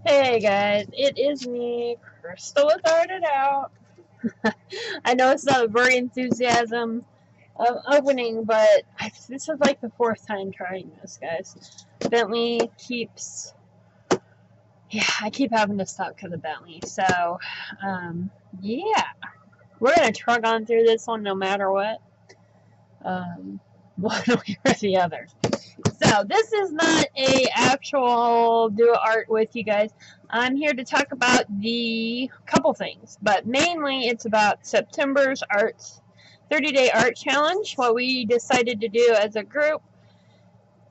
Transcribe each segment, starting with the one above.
Hey guys, it is me, Crystal with Art It Out. I know it's not a very enthusiasm opening, but this is like the fourth time trying this, guys. Bentley keeps, yeah, I keep having to stop because of Bentley. So, yeah, we're gonna trug on through this one no matter what. One way or the other. So this is not a actual do art with you guys. I'm here to talk about the couple things, but mainly it's about September's arts 30-day art challenge. What we decided to do as a group.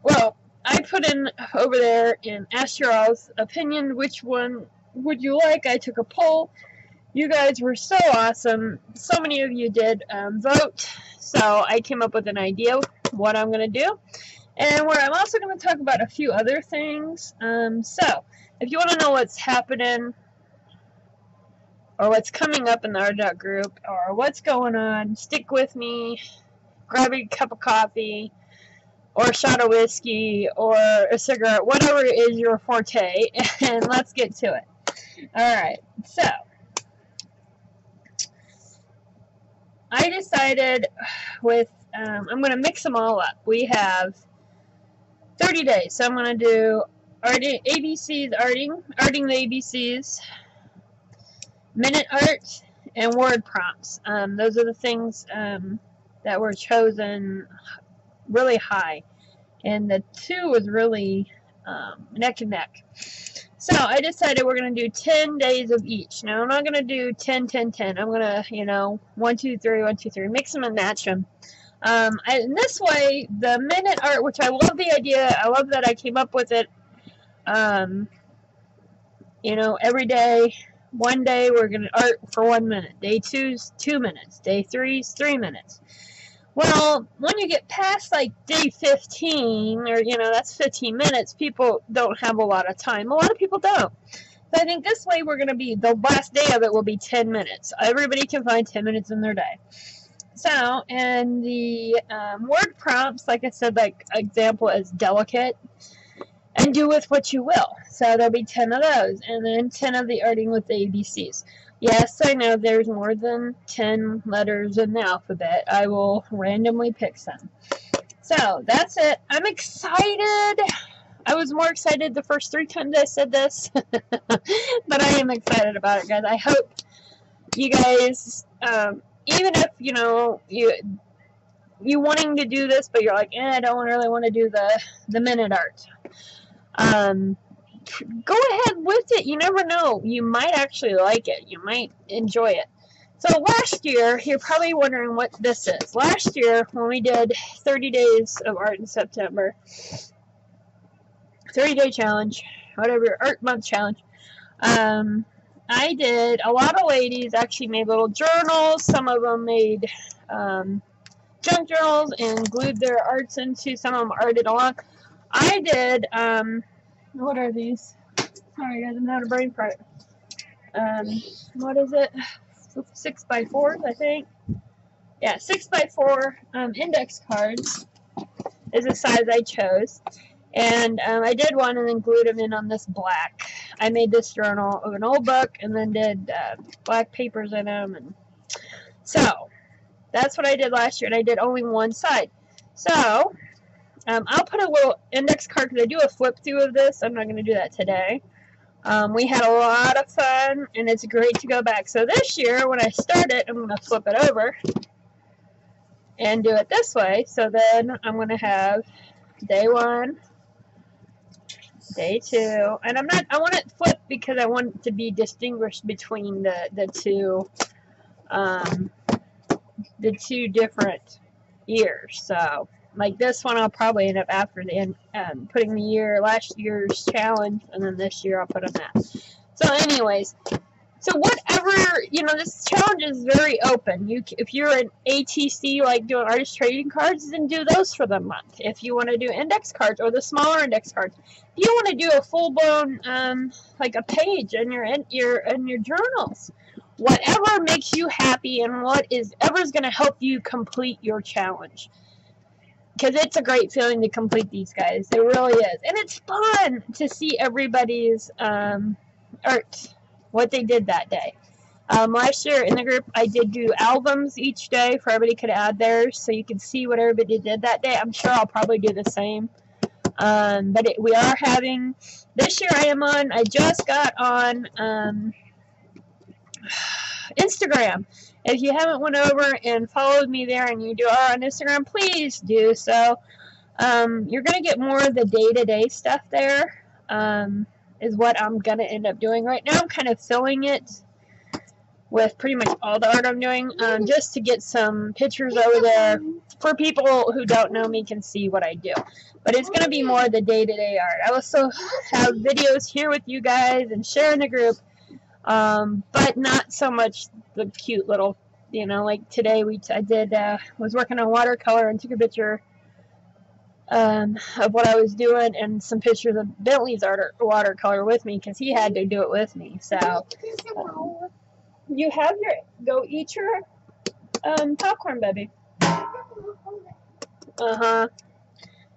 Well, I put in over there and asked your all's opinion. Which one would you like? I took a poll. You guys were so awesome. So many of you did vote. So I came up with an idea of what I'm going to do. And where I'm also going to talk about a few other things. So, if you want to know what's happening, or what's coming up in the Art group, or what's going on, stick with me, grab a cup of coffee, or a shot of whiskey, or a cigarette, whatever is your forte, and let's get to it. Alright, so, I decided with, I'm going to mix them all up. We have 30 days. So I'm going to do ABCs, arting the ABCs, minute art, and word prompts. Those are the things that were chosen really high. And the two was really neck and neck. So I decided we're going to do 10 days of each. Now I'm not going to do 10, 10, 10. I'm going to, 1, 2, 3, 1, 2, 3. Mix them and match them. In this way, the minute art, which I love the idea, I love that I came up with it, every day, one day we're going to art for 1 minute, day 2's 2 minutes, day 3's 3 minutes. Well, when you get past like day 15, or, that's 15 minutes, people don't have a lot of time. A lot of people don't. So I think this way we're going to be, the last day of it will be 10 minutes. Everybody can find 10 minutes in their day. So, and the word prompts, like I said, like example is delicate, and do with what you will. So there'll be 10 of those, and then 10 of the arting with the ABCs. Yes, I know there's more than 10 letters in the alphabet. I will randomly pick some. So, that's it. I'm excited. I was more excited the first 3 times I said this, but I am excited about it, guys. I hope you guys... even if, you wanting to do this, but you're like, I don't really want to do the minute art. Go ahead with it. You never know. You might actually like it. You might enjoy it. So last year, you're probably wondering what this is. Last year, when we did 30 days of art in September, 30-day challenge, whatever, art month challenge, I did, a lot of ladies actually made little journals. Some of them made junk journals and glued their arts into. Some of them arted along. I did, what are these? Sorry guys, I'm having a brain fart. What is it? 6x4s, I think. Yeah, 6x4 index cards is the size I chose. And I did one and then glued them in on this black. I made this journal of an old book and then did black papers in them. And so, that's what I did last year, and I did only one side. So, I'll put a little index card, because I do a flip through of this. I'm not going to do that today. We had a lot of fun, and it's great to go back. So this year, when I start it, I'm going to flip it over and do it this way. So then I'm going to have day 1, day 2, and I want it flipped because I want it to be distinguished between the two different years. So, like this one, I'll probably end up after the end, putting the last year's challenge, and then this year I'll put on that. So, anyways, so whatever, this challenge is very open. If you're an ATC, like doing artist trading cards, then do those for the month. If you want to do index cards, or the smaller index cards, if you want to do a full-blown, like a page in your journals, whatever makes you happy and whatever's going to help you complete your challenge. because it's a great feeling to complete these, guys. It really is. And it's fun to see everybody's art, what they did that day. Last year in the group, I did do albums each day for everybody could add theirs, so you could see what everybody did that day. I'm sure I'll probably do the same. But we are having, this year I just got on Instagram. If you haven't went over and followed me there and you are on Instagram, please do so. You're going to get more of the day-to-day stuff there, is what I'm going to end up doing. Right now I'm kind of filling it with pretty much all the art I'm doing, just to get some pictures over there for people who don't know me can see what I do. But it's going to be more of the day-to-day art. I also have videos here with you guys and share in the group, but not so much the cute little, you know, like today was working on watercolor and took a picture of what I was doing and some pictures of Bentley's watercolor with me because he had to do it with me. So you have go eat your popcorn, baby.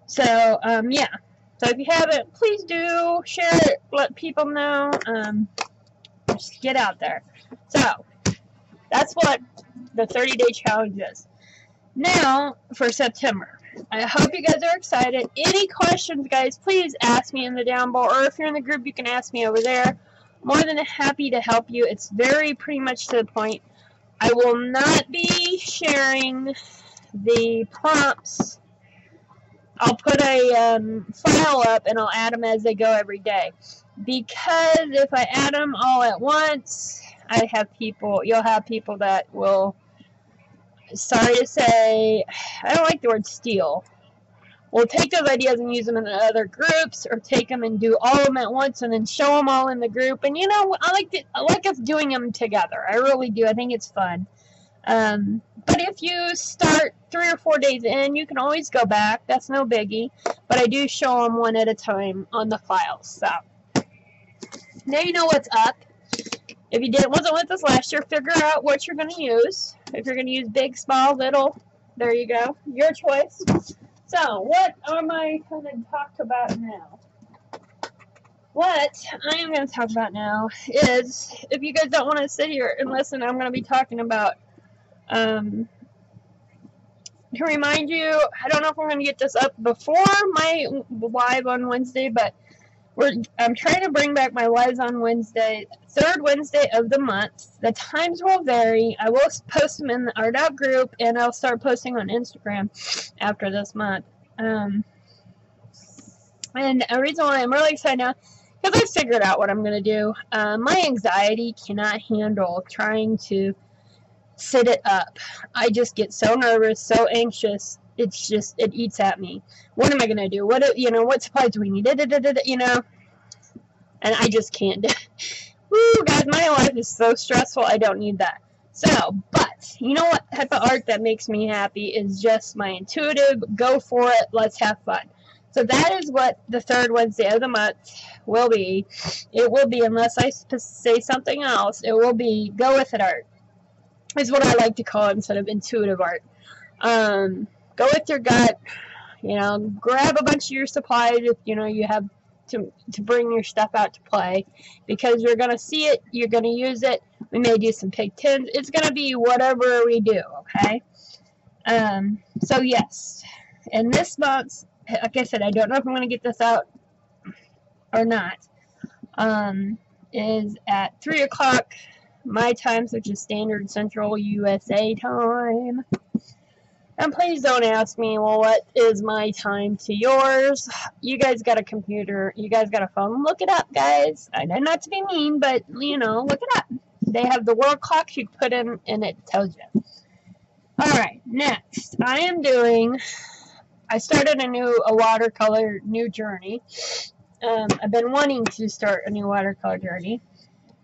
So yeah. So if you haven't, please do share it, let people know. Just get out there. So that's what the 30-day challenge is. Now for September. I hope you guys are excited. Any questions, guys, please ask me in the down below, or if you're in the group, you can ask me over there. More than happy to help you. It's very pretty much to the point. I will not be sharing the prompts. I'll put a file up and I'll add them as they go every day. Because if I add them all at once, you'll have people that will, sorry to say, I don't like the word steal. We'll take those ideas and use them in other groups, or take them and do all of them at once and then show them all in the group. And you know, I like us doing them together. I really do. I think it's fun. But if you start 3 or 4 days in, you can always go back. That's no biggie. But I do show them one at a time on the files. So now you know what's up. If you wasn't with us last year, figure out what you're going to use. If you're going to use big, small, little, there you go. Your choice. So, what am I going to talk about now? What I am going to talk about now is, if you guys don't want to sit here and listen, I'm going to be talking about, to remind you, I don't know if we're going to get this up before my live on Wednesday, but I'm trying to bring back my lives on Wednesday, third Wednesday of the month. The times will vary. I will post them in the Art Out group, and I'll start posting on Instagram after this month. And a reason why I'm really excited now, because I figured out what I'm going to do. My anxiety cannot handle trying to sit it up. I just get so nervous, so anxious. It's just, it eats at me. What am I going to do? What supplies do we need? You know? And I just can't do it. Woo, guys, my life is so stressful. I don't need that. So, but, you know what type of art that makes me happy is just my intuitive, go for it, let's have fun. So that is what the third Wednesday of the month will be. It will be, unless I say something else, it will be go with it art. Is what I like to call it instead of intuitive art. Go with your gut, you know, grab a bunch of your supplies if, you know, you have to bring your stuff out to play, because you're going to see it, you're going to use it. We may do some pig tins. It's going to be whatever we do, okay? So, yes. And this month, like I said, I don't know if I'm going to get this out or not, is at 3 o'clock my time, which is Standard Central USA time. And please don't ask me, well, what is my time to yours? You guys got a computer. You guys got a phone. Look it up, guys. I know not to be mean, but, you know, look it up. They have the world clocks you put in, and it tells you. Alright, next. I started a watercolor new journey. I've been wanting to start a new watercolor journey,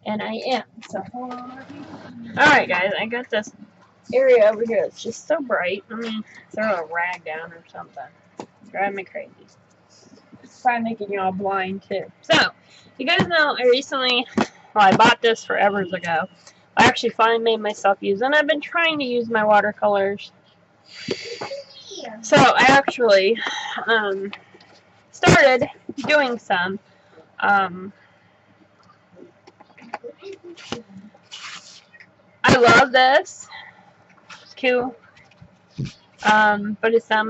and I am. So, hold on. Alright, guys, I got this area over here. It's just so bright. Let me throw a rag down or something. It's driving me crazy. It's probably making you all blind too. So, you guys know I bought this forever ago. I actually finally made myself use it, and I've been trying to use my watercolors So I actually started doing some. I love this. It's cool. But it's not,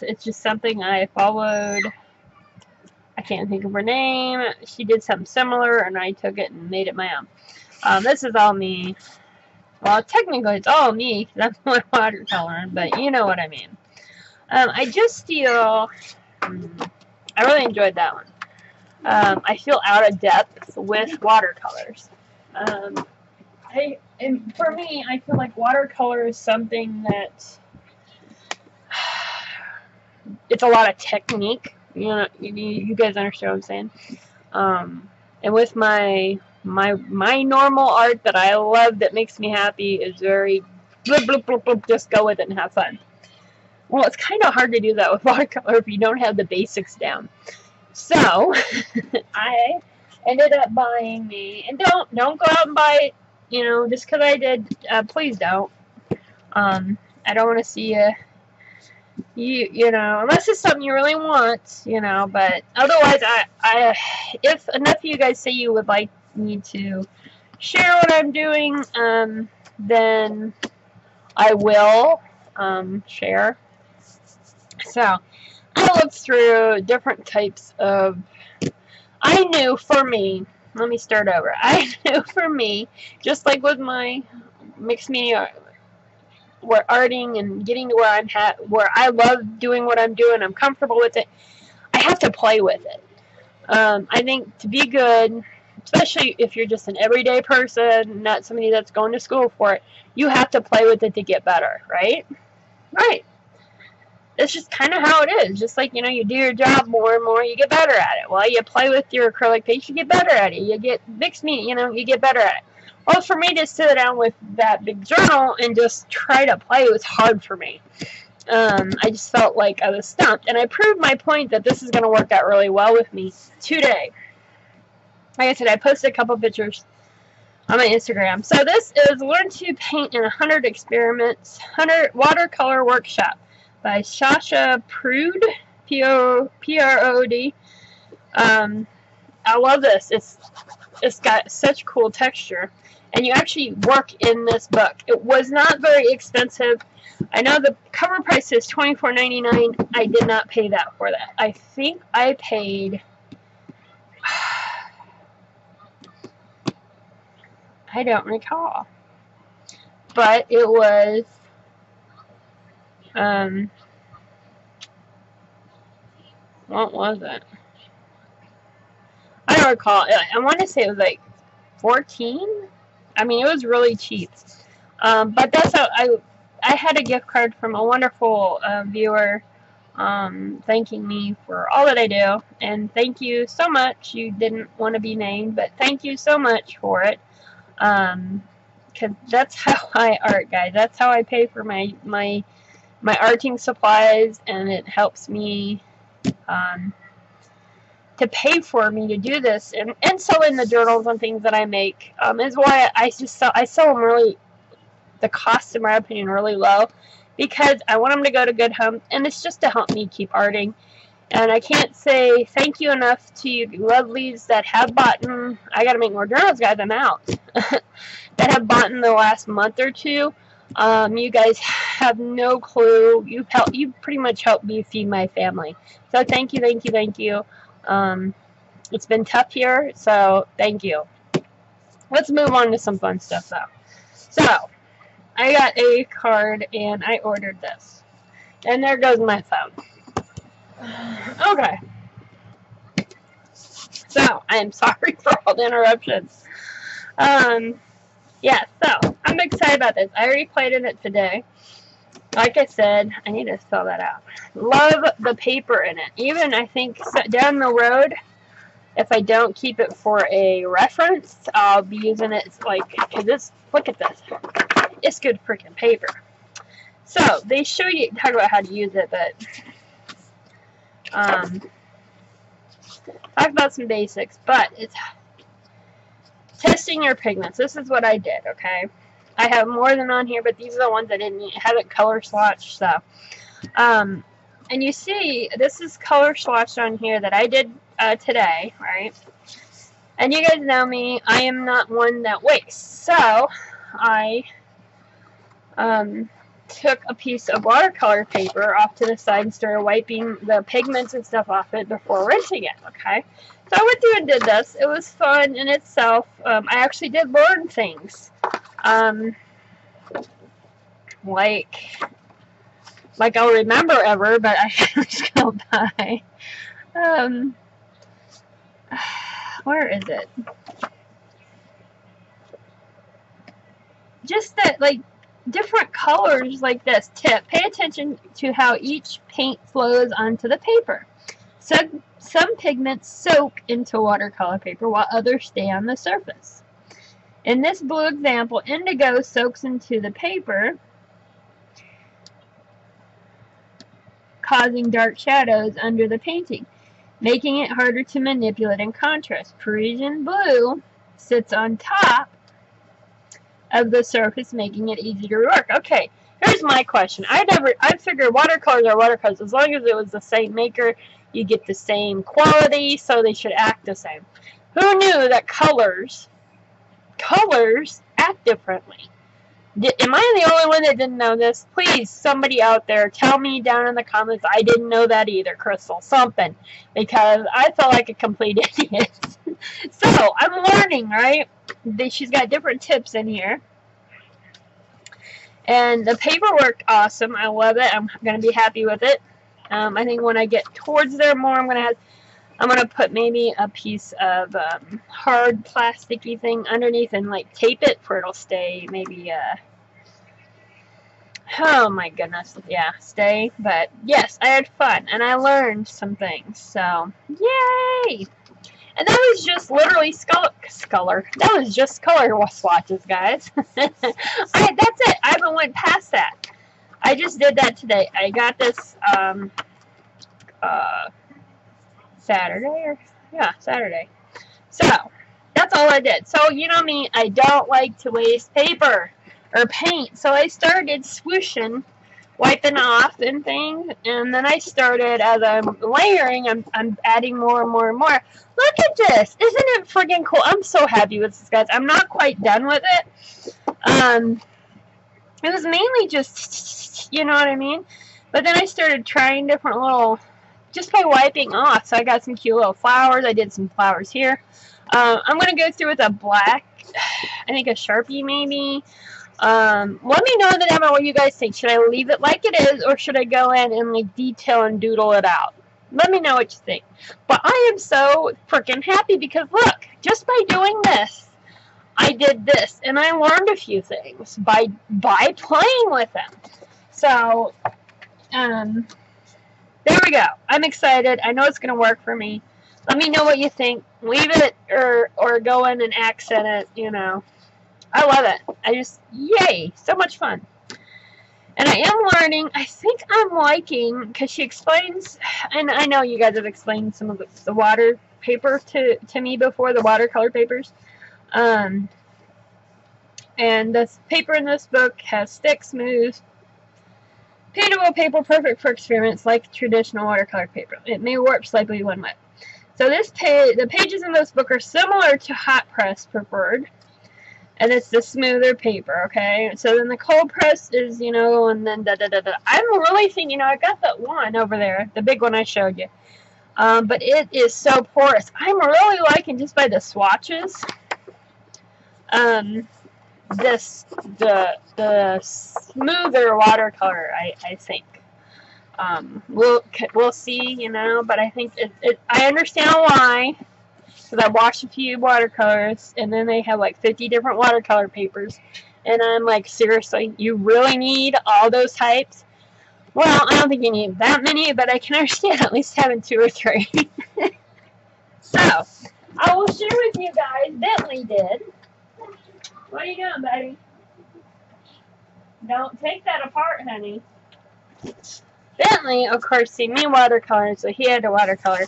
it's just something I followed. I can't think of her name. She did something similar, and I took it and made it my own. This is all me. Well, technically it's all me, because I'm not watercoloring, but you know what I mean. I just feel, I really enjoyed that one. I feel out of depth with watercolors. And for me, I feel like watercolor is something that, it's a lot of technique. You know, you guys understand what I'm saying. And with my normal art that I love, that makes me happy, is very blip, blip, blip, blip, just go with it and have fun. Well, it's kind of hard to do that with watercolor if you don't have the basics down. So I ended up buying me, and don't go out and buy it, you know, just because I did. Please don't. I don't want to see you know, unless it's something you really want, you know. But otherwise, if enough of you guys say you would like me to share what I'm doing, then I will share. So I looked through different types of. I knew for me. Let me start over. I knew for me, just like with my mixed media, where arting and getting to where I'm at, where I love doing what I'm doing, I'm comfortable with it. I have to play with it. I think to be good, especially if you're just an everyday person, not somebody that's going to school for it, you have to play with it to get better, right? Right. It's just kind of how it is. Just like, you know, you do your job more and more, you get better at it. Well, you play with your acrylic paint, you get better at it. You get mixed media, you know, you get better at it. Well, for me to sit down with that big journal and just try to play was hard for me. I just felt like I was stumped. And I proved my point that this is going to work out really well with me today. Like I said, I posted a couple pictures on my Instagram. So this is Learn to Paint in 100 Experiments, 100 Watercolor Workshop by Sasha Prude, P-R-O-D. I love this. It's got such cool texture. And you actually work in this book. It was not very expensive. I know the cover price is $24.99. I did not pay that for that. I think I paid, I don't recall, but it was, what was it? I don't recall. I want to say it was like 14. I mean, it was really cheap. But that's how I had a gift card from a wonderful viewer thanking me for all that I do. And thank you so much. You didn't want to be named, but thank you so much for it. Because that's how I art, guys. That's how I pay for my arting supplies, and it helps me to pay for me to do this, and so in the journals and things that I make, is why I sell them really, the cost in my opinion, really low, because I want them to go to good homes, and it's just to help me keep arting. And I can't say thank you enough to you lovelies that have bought in. I gotta make more journals, guys. I'm out. That have bought in the last month or two. You guys have no clue. You pretty much helped me feed my family. So thank you, thank you, thank you. It's been tough here, so thank you. Let's move on to some fun stuff, though. So, I got a card, and I ordered this. And there goes my phone. Okay. So, I am sorry for all the interruptions. Yeah, so, I'm excited about this. I already played in it today. Like I said, I need to spell that out. Love the paper in it. Even, I think, down the road, if I don't keep it for a reference, I'll be using it, like, because it's, look at this. It's good freaking paper. So, they show you, talk about how to use it, but, talk about some basics, but it's testing your pigments. This is what I did, okay? I have more than on here, but these are the ones I haven't color swatched, so. And you see, this is color swatched on here that I did today, right? And you guys know me, I am not one that wastes. So, I took a piece of watercolor paper off to the side and started wiping the pigments and stuff off it before rinsing it, okay? So I went through and did this. It was fun in itself. I actually did learn things. Like I'll remember ever, but I just go by. Where is it? Just that, like, different colors like this. Tip: pay attention to how each paint flows onto the paper. Some pigments soak into watercolor paper while others stay on the surface. In this blue example, indigo soaks into the paper, causing dark shadows under the painting, making it harder to manipulate and contrast. Parisian blue sits on top of the surface, making it easy to work. Okay, here's my question. I figured watercolors are watercolors. As long as it was the same maker, you get the same quality, so they should act the same. Who knew that colors act differently? Am I the only one that didn't know this? Please, somebody out there, tell me down in the comments. I didn't know that either, Crystal. Something. Because I felt like a complete idiot. So, I'm learning, right? She's got different tips in here. And the paper worked awesome. I love it. I'm going to be happy with it. I think when I get towards there more, I'm going to put maybe a piece of hard plasticky thing underneath and like tape it for it'll stay. Maybe oh my goodness, yeah, stay. But yes, I had fun and I learned some things. So yay! And that was just literally that was just color swatches, guys. That's it. I haven't went past that. I just did that today. I got this Saturday. So that's all I did. So you know me, I don't like to waste paper or paint. So I started swooshing, wiping off and things, and then I started, as I'm layering, I'm adding more and more and more. Look at this! Isn't it friggin' cool? I'm so happy with this, guys. I'm not quite done with it. It was mainly just, you know what I mean? But then I started trying different little, just by wiping off. So I got some cute little flowers. I did some flowers here. I'm going to go through with a black, I think a Sharpie maybe. Let me know that about what you guys think. Should I leave it like it is, or should I go in and like detail and doodle it out? Let me know what you think. But I am so freaking happy because look, just by doing this, I did this, and I learned a few things by playing with them. So, there we go. I'm excited. I know it's going to work for me. Let me know what you think. Leave it or go in and accent it, you know. I love it. Yay, so much fun. And I am learning. I think I'm liking, because she explains, and I know you guys have explained some of the water paper to me before, the watercolor papers. And the paper in this book has thick, smooth, paintable paper, perfect for experiments like traditional watercolor paper. It may warp slightly when wet. So the pages in this book are similar to hot press preferred, and it's the smoother paper, okay? So then the cold press is, you know, and then da-da-da-da. I'm really thinking, you know, I got that one over there, the big one I showed you. But it is so porous. I'm really liking, just by the swatches, the smoother watercolor, I think. We'll see, you know, but I think I understand why, because I watched a few watercolors, and then they have like 50 different watercolor papers, and I'm like, seriously, you really need all those types? Well, I don't think you need that many, but I can understand at least having 2 or 3. So, I will share with you guys, Bentley did. What are you doing, buddy? Don't take that apart, honey. Bentley, of course, see me watercolor, so he had to watercolor.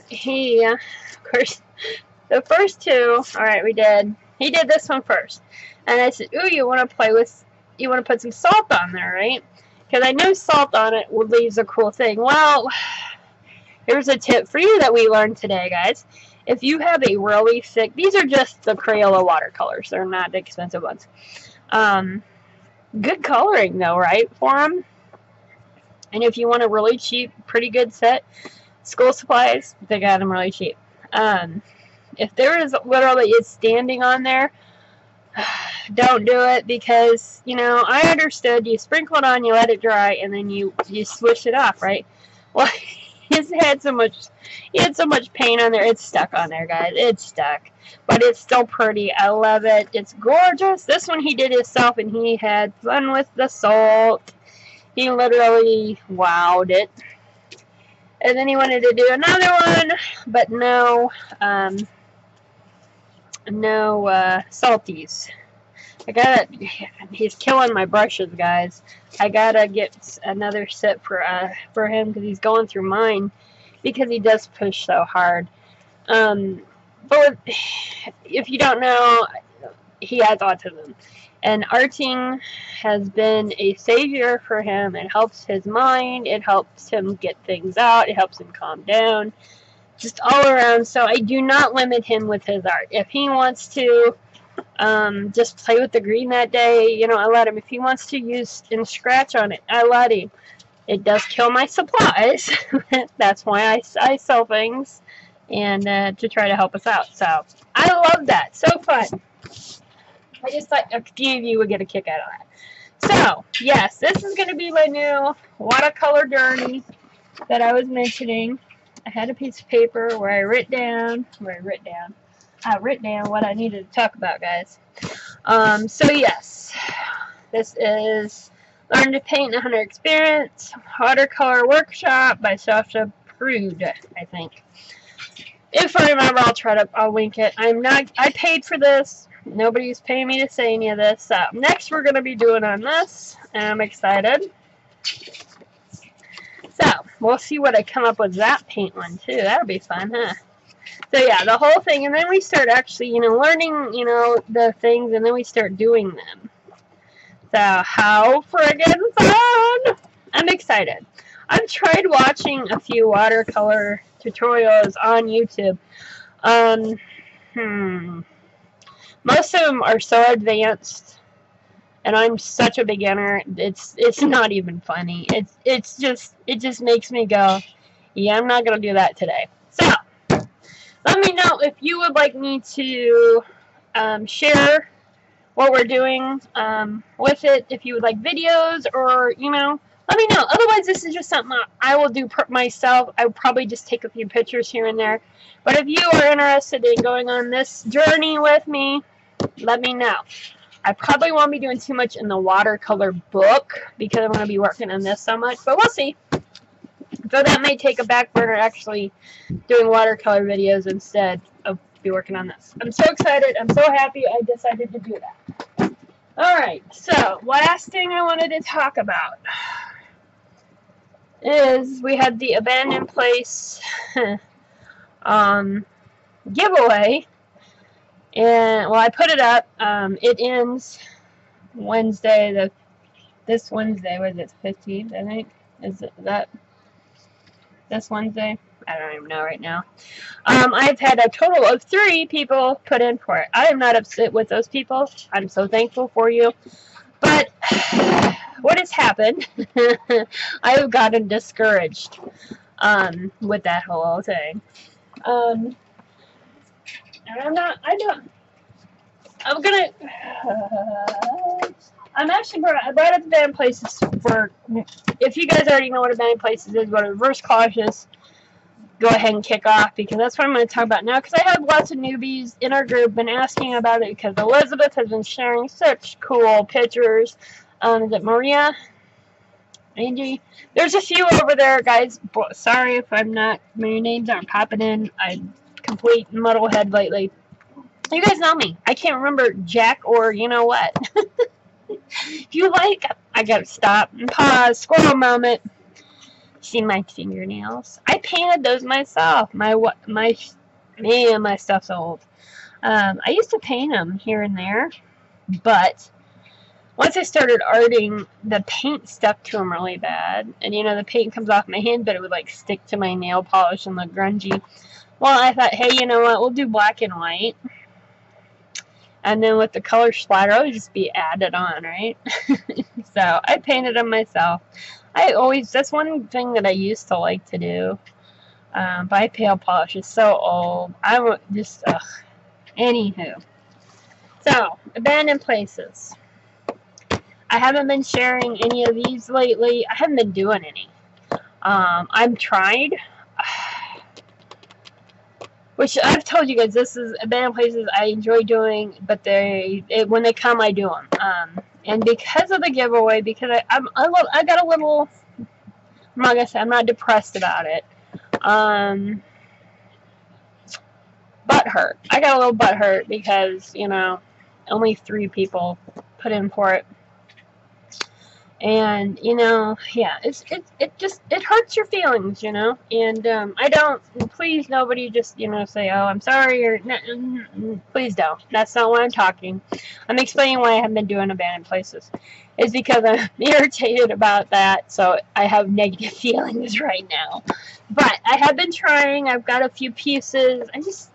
He, of course, the first 2, alright, he did this one first. And I said, ooh, you want to put some salt on there, right? because I know salt on it leaves a cool thing. Well, here's a tip for you that we learned today, guys. If you have a really thick, these are just the Crayola watercolors. They're not the expensive ones. Good coloring though, right, for them? And if you want a really cheap, pretty good set, school supplies, they got them really cheap. If there is literally is standing on there, don't do it, because, you know, I understood you sprinkle it on, you let it dry, and then you swish it off, right? Well, he had so much paint on there. It's stuck on there, guys. It's stuck. But it's still pretty. I love it. It's gorgeous. This one he did himself, and he had fun with the salt. He literally wowed it. And then he wanted to do another one, but no salties. He's killing my brushes, guys. I gotta get another set for him, because he's going through mine, because he does push so hard. But if you don't know, he has autism, and arting has been a savior for him. It helps his mind, it helps him get things out, it helps him calm down, just all around. So I do not limit him with his art. If he wants to just play with the green that day, you know, I let him. If he wants to use and scratch on it, I let him. It does kill my supplies. That's why I sell things, and to try to help us out. So I love that. So fun. I just thought a few of you would get a kick out of that. So yes, this is going to be my new watercolor journey that I was mentioning. I had a piece of paper where I wrote down what I needed to talk about, guys. So yes, this is Learn to Paint 100 Experience Watercolor Workshop by Sasha Prude, I think. If I remember, I'll link it. I paid for this. Nobody's paying me to say any of this. So next we're going to be doing on this, and I'm excited. So we'll see what I come up with that paint one too. That'll be fun, huh? So yeah, the whole thing, and then we start actually, you know, learning, you know, the things, and then we start doing them. So how friggin' fun! I'm excited. I've tried watching a few watercolor tutorials on YouTube. Most of them are so advanced, and I'm such a beginner. It's not even funny. It just makes me go, yeah, I'm not gonna do that today. So let me know if you would like me to share what we're doing with it. If you would like videos, or, you know, let me know. Otherwise, this is just something I will do myself. I would probably just take a few pictures here and there. But if you are interested in going on this journey with me, let me know. I probably won't be doing too much in the watercolor book, because I'm going to be working on this so much. But we'll see. So that may take a back burner, actually doing watercolor videos instead of be working on this. I'm so excited. I'm so happy I decided to do that. Alright, so last thing I wanted to talk about is we had the Abandoned Place giveaway. And, well, I put it up. It ends Wednesday, this Wednesday, was it, 15th, I think? Is it that this Wednesday? I don't even know right now. I've had a total of 3 people put in for it. I am not upset with those people. I'm so thankful for you. But what has happened, I have gotten discouraged with that whole thing. And I brought up Abandoned Places for, if you guys already know what Abandoned Places is, but Reverse Cautious, go ahead and kick off, because that's what I'm going to talk about now, because I have lots of newbies in our group been asking about it, because Elizabeth has been sharing such cool pictures. Is it Maria? Angie? There's a few over there, guys. Sorry if my names aren't popping in. I'm complete muddlehead lately. You guys know me. I can't remember Jack or you know what. If you like, I gotta stop and pause. Squirrel moment. See my fingernails? I painted those myself. My stuff's old. I used to paint them here and there, but once I started arting, the paint stuck to them really bad. And you know, the paint comes off my hand, but it would like stick to my nail polish and look grungy. Well, I thought, hey, you know what? We'll do black and white. And then with the color splatter, it would just be added on, right? So I painted them myself. That's one thing that I used to like to do. Buy pail polish is so old. I just, anywho. So, abandoned places. I haven't been sharing any of these lately. I haven't been doing any. I've tried. Which I've told you guys, this is abandoned places I enjoy doing, but when they come, I do them. And because of the giveaway, because I got a little, I'm not gonna say I'm not depressed about it. Butt hurt. I got a little butt hurt because, you know, only 3 people put in for it. And, you know, yeah, it hurts your feelings, you know. And I don't, please nobody just, you know, say, oh, I'm sorry, or please don't. That's not why I'm talking. I'm explaining why I haven't been doing abandoned places. It's because I'm irritated about that, so I have negative feelings right now. But I have been trying. I've got a few pieces.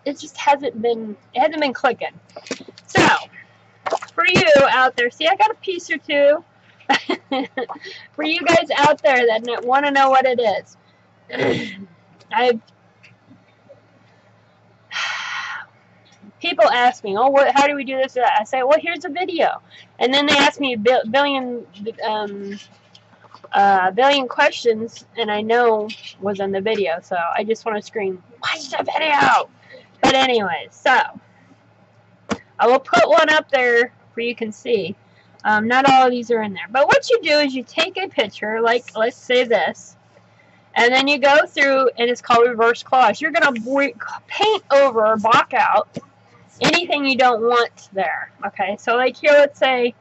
It just hasn't been clicking. So, for you out there, see, I got a piece or two. For you guys out there that want to know what it is, people ask me, oh, how do we do this? I say, well, here's a video. And then they ask me a billion questions, and I know was in the video, so I just want to scream, watch the video! But anyways, so, I will put one up there for you can see. Not all of these are in there. But what you do is you take a picture, like, let's say this, and then you go through, and it's called reverse collage. You're going to paint over or block out anything you don't want there. Okay, so like here, let's say,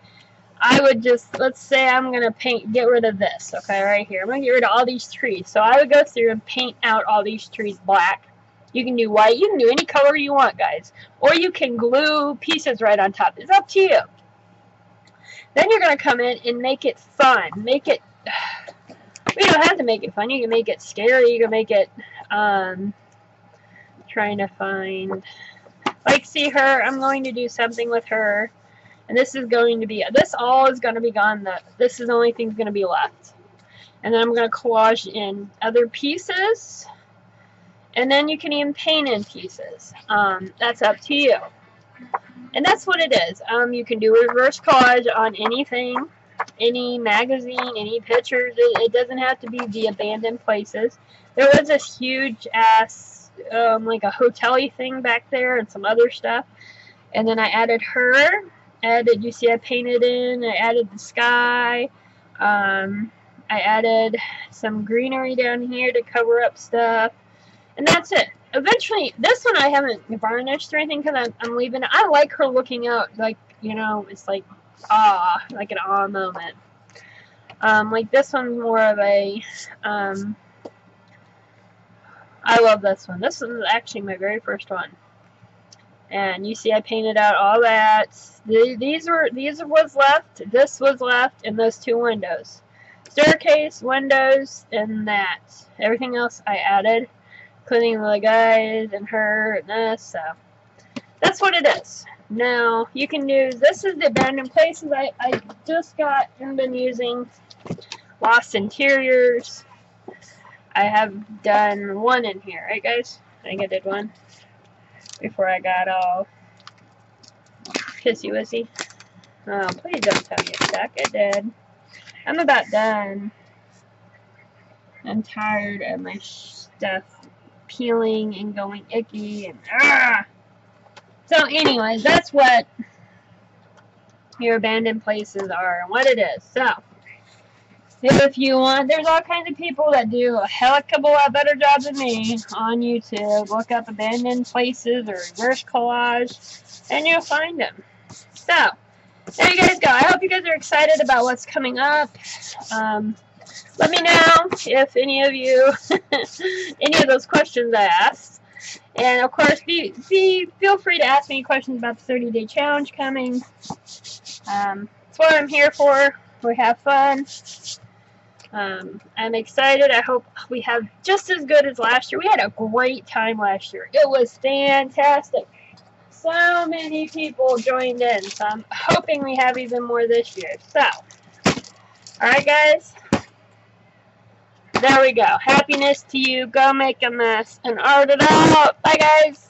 let's say I'm going to get rid of this, okay, right here. I'm going to get rid of all these trees. So I would go through and paint out all these trees black. You can do white. You can do any color you want, guys. Or you can glue pieces right on top. It's up to you. Then you're going to come in and make it fun. Make it, you don't have to make it fun. You can make it scary. You can make it, trying to find, like, see her, I'm going to do something with her. And this all is going to be gone. This is the only thing that's going to be left. And then I'm going to collage in other pieces. And then you can even paint in pieces. That's up to you. And that's what it is. You can do reverse collage on anything, any magazine, any pictures. It doesn't have to be the abandoned places. There was this huge ass, like a hotel-y thing back there and some other stuff. And then I added her. You see I painted in. I added the sky. I added some greenery down here to cover up stuff. And that's it. Eventually, this one I haven't varnished or anything because I'm leaving it. I like her looking out, like, you know, it's like, like an awe moment. Like this one's more of a, I love this one. This one is actually my very first one. And you see I painted out all that. These was left, this was left, and those 2 windows. Staircase, windows, and that. Everything else I added. Including the guys and her and this, so that's what it is. Now you can use, this is the abandoned places I just got and been using. Lost interiors. I have done one in here, right guys? I think I did one before I got all pissy wissy. Oh, please don't tell me it's stuck. It did. I'm about done. I'm tired of my stuff peeling and going icky and So anyways, that's what your abandoned places are and what it is. So if you want, there's all kinds of people that do a heck of a lot better job than me on YouTube. Look up abandoned places or reverse collage and you'll find them. So there you guys go. I hope you guys are excited about what's coming up. Let me know if any of you, any of those questions I asked. And of course, feel free to ask me questions about the 30-day challenge coming. That's what I'm here for. We have fun. I'm excited. I hope we have just as good as last year. We had a great time last year. It was fantastic. So many people joined in. So I'm hoping we have even more this year. So, alright guys. There we go. Happiness to you. Go make a mess and art it out. Bye guys.